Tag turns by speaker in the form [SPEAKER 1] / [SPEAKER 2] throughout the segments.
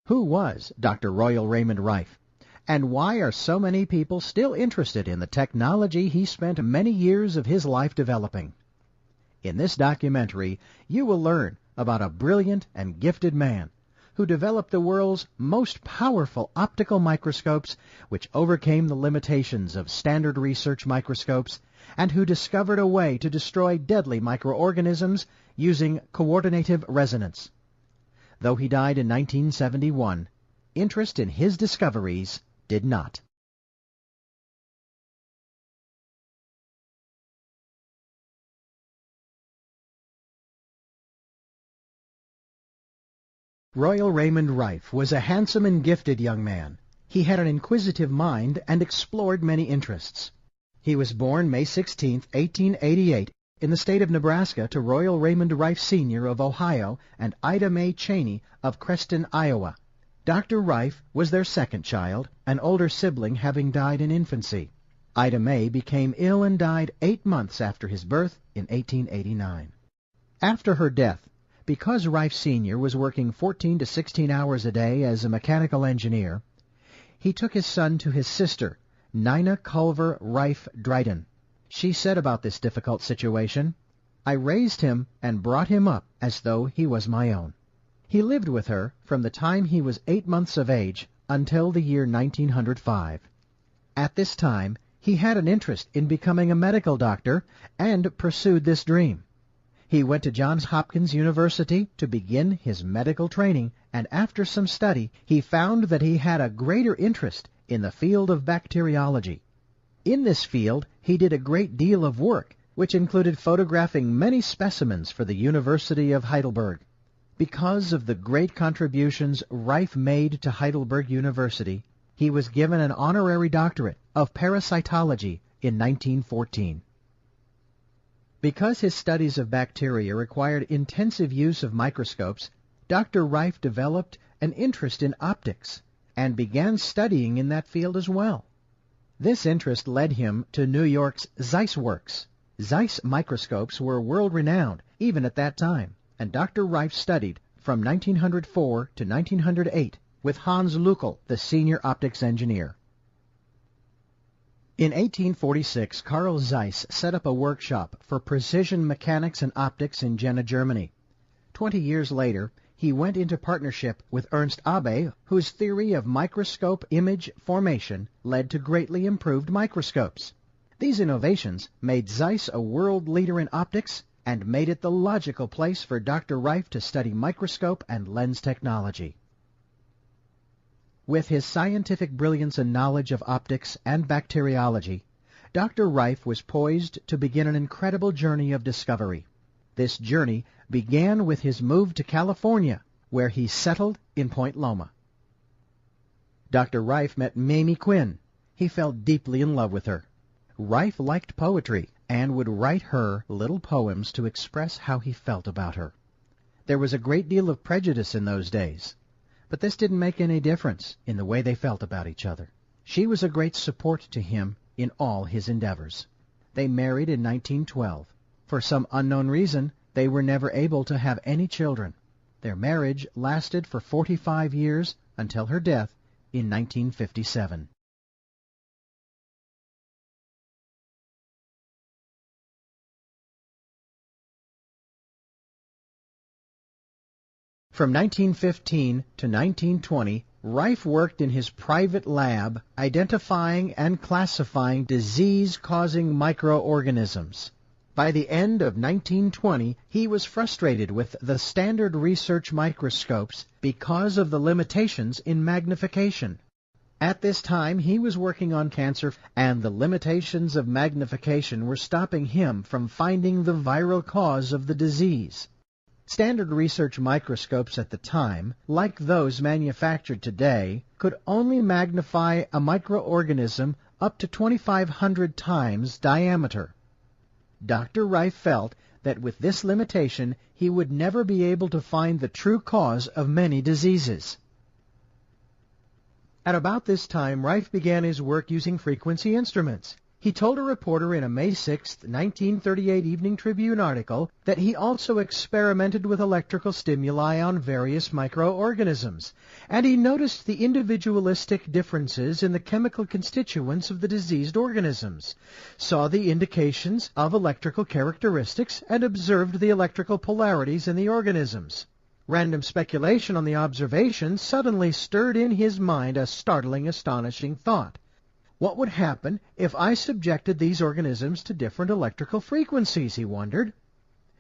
[SPEAKER 1] Who was Dr. Royal Raymond Rife? And why are so many people still interested in the technology he spent many years of his life developing? In this documentary, you will learn about a brilliant and gifted man who developed the world's most powerful optical microscopes, which overcame the limitations of standard research microscopes, and who discovered a way to destroy deadly microorganisms using coordinative resonance. Though he died in 1971, interest in his discoveries did not. Royal Raymond Rife was a handsome and gifted young man. He had an inquisitive mind and explored many interests. He was born May 16, 1888, in the state of Nebraska to Royal Raymond Rife Sr. of Ohio and Ida Mae Cheney of Creston, Iowa. Dr. Rife was their second child, an older sibling having died in infancy. Ida Mae became ill and died 8 months after his birth in 1889. After her death, because Rife Sr. was working 14 to 16 hours a day as a mechanical engineer, he took his son to his sister, Nina Culver Rife Dryden. She said about this difficult situation, "I raised him and brought him up as though he was my own." He lived with her from the time he was 8 months of age until the year 1905. At this time, he had an interest in becoming a medical doctor and pursued this dream. He went to Johns Hopkins University to begin his medical training, and after some study, he found that he had a greater interest in the field of bacteriology. In this field, he did a great deal of work, which included photographing many specimens for the University of Heidelberg. Because of the great contributions Rife made to Heidelberg University, he was given an honorary doctorate of parasitology in 1914. Because his studies of bacteria required intensive use of microscopes, Dr. Rife developed an interest in optics and began studying in that field as well. This interest led him to New York's Zeiss Works. Zeiss microscopes were world-renowned even at that time, and Dr. Rife studied from 1904 to 1908 with Hans Lückel, the senior optics engineer. In 1846, Carl Zeiss set up a workshop for precision mechanics and optics in Jena, Germany. 20 years later, he went into partnership with Ernst Abbe, whose theory of microscope image formation led to greatly improved microscopes. These innovations made Zeiss a world leader in optics and made it the logical place for Dr. Rife to study microscope and lens technology. With his scientific brilliance and knowledge of optics and bacteriology, Dr. Rife was poised to begin an incredible journey of discovery. This journey began with his move to California, where he settled in Point Loma. Dr. Rife met Mamie Quinn. He fell deeply in love with her. Rife liked poetry and would write her little poems to express how he felt about her. There was a great deal of prejudice in those days, but this didn't make any difference in the way they felt about each other. She was a great support to him in all his endeavors. They married in 1912. For some unknown reason, they were never able to have any children. Their marriage lasted for 45 years until her death in 1957. From 1915 to 1920, Rife worked in his private lab identifying and classifying disease-causing microorganisms. By the end of 1920, he was frustrated with the standard research microscopes because of the limitations in magnification. At this time, he was working on cancer, and the limitations of magnification were stopping him from finding the viral cause of the disease. Standard research microscopes at the time, like those manufactured today, could only magnify a microorganism up to 2,500 times diameter. Dr. Rife felt that with this limitation he would never be able to find the true cause of many diseases. At about this time, Rife began his work using frequency instruments. He told a reporter in a May 6, 1938 Evening Tribune article that he also experimented with electrical stimuli on various microorganisms, and he noticed the individualistic differences in the chemical constituents of the diseased organisms, saw the indications of electrical characteristics, and observed the electrical polarities in the organisms. Random speculation on the observations suddenly stirred in his mind a startling, astonishing thought. What would happen if I subjected these organisms to different electrical frequencies, he wondered.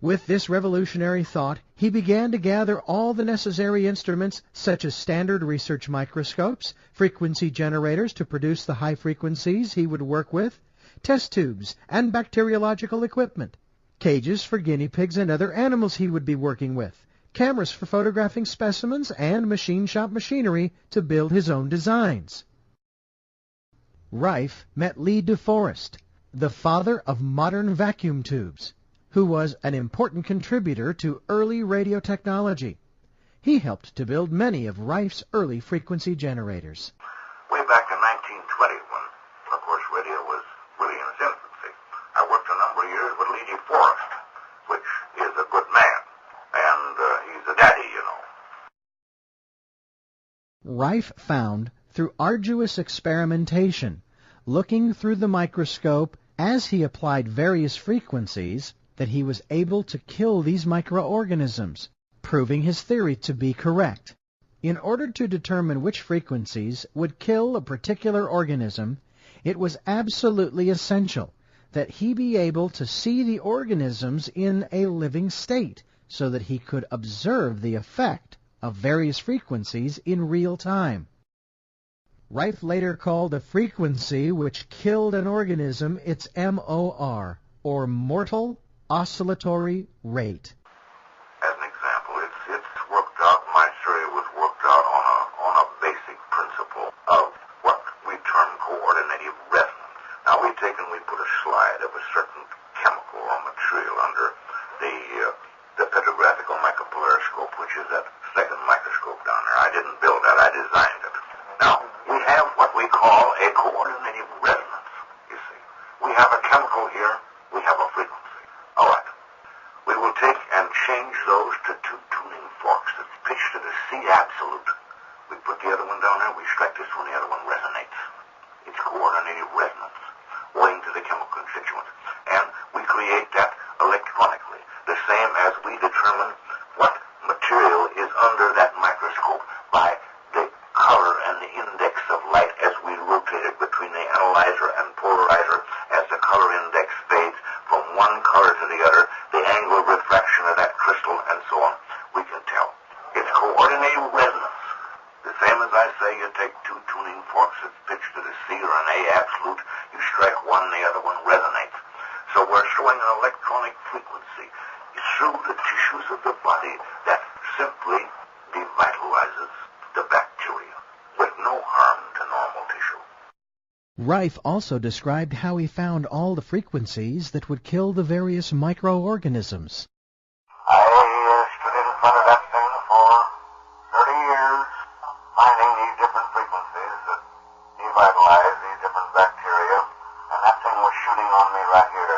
[SPEAKER 1] With this revolutionary thought, he began to gather all the necessary instruments, such as standard research microscopes, frequency generators to produce the high frequencies he would work with, test tubes, and bacteriological equipment, cages for guinea pigs and other animals he would be working with, cameras for photographing specimens, and machine shop machinery to build his own designs. Rife met Lee De Forest, the father of modern vacuum tubes, who was an important contributor to early radio technology. He helped to build many of Rife's early frequency generators.
[SPEAKER 2] Way back in 1920, when, of course, radio was really in its infancy, I worked a number of years with Lee De Forest, which is a good man, and he's a daddy, you know.
[SPEAKER 1] Rife found, through arduous experimentation, looking through the microscope as he applied various frequencies, that he was able to kill these microorganisms, proving his theory to be correct. In order to determine which frequencies would kill a particular organism, it was absolutely essential that he be able to see the organisms in a living state, so that he could observe the effect of various frequencies in real time. Rife later called a frequency which killed an organism its MOR, or mortal oscillatory rate.
[SPEAKER 2] As an example, it's worked out, my theory was worked out on a basic principle of what we term coordinated resonance. Now we put a slide of a certain chemical or material under the petrographical micropolariscope, which is that second microscope down there. I didn't build that, I designed it. Now, we have what we call a coordinated resonance, you see. We have a chemical here, we have a frequency. All right. We will take and change those to two tuning forks that's pitched to the C absolute. We put the other one down there, we strike this one, the other one resonates. It's coordinated resonance, owing to the chemical constituents. And we create that electronically, the same as we determine what material is under that microscope by the color and the index of light as we rotate it between the analyzer and polarizer. As the color index fades from one color to the other, the angle of refraction of that crystal and so on, we can tell. It's coordinated resonance. The same as I say, you take two tuning forks that's pitched to the C or an A absolute, you strike one, the other one resonates. So we're showing an electronic frequency through the tissues of the body that simply devitalizes the bacteria with no harm to normal tissue.
[SPEAKER 1] Rife also described how he found all the frequencies that would kill the various microorganisms.
[SPEAKER 2] I stood in front of that thing for 30 years, finding these different frequencies that devitalize these different bacteria, and that thing was shooting on me right here.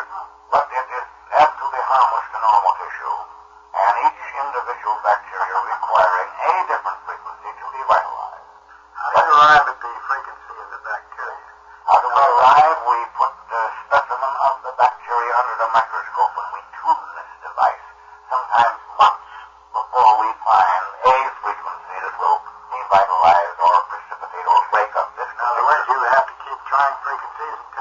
[SPEAKER 2] But it is absolutely harmless to normal tissue, and each individual bacteria requiring a different frequency to devitalize. How do you arrive at the frequency of the bacteria? How do we arrive? We put the specimen of the bacteria under the microscope, and we tune this device, sometimes months before we find a frequency that will devitalize or precipitate or break up this. In other words, you have to keep trying frequencies until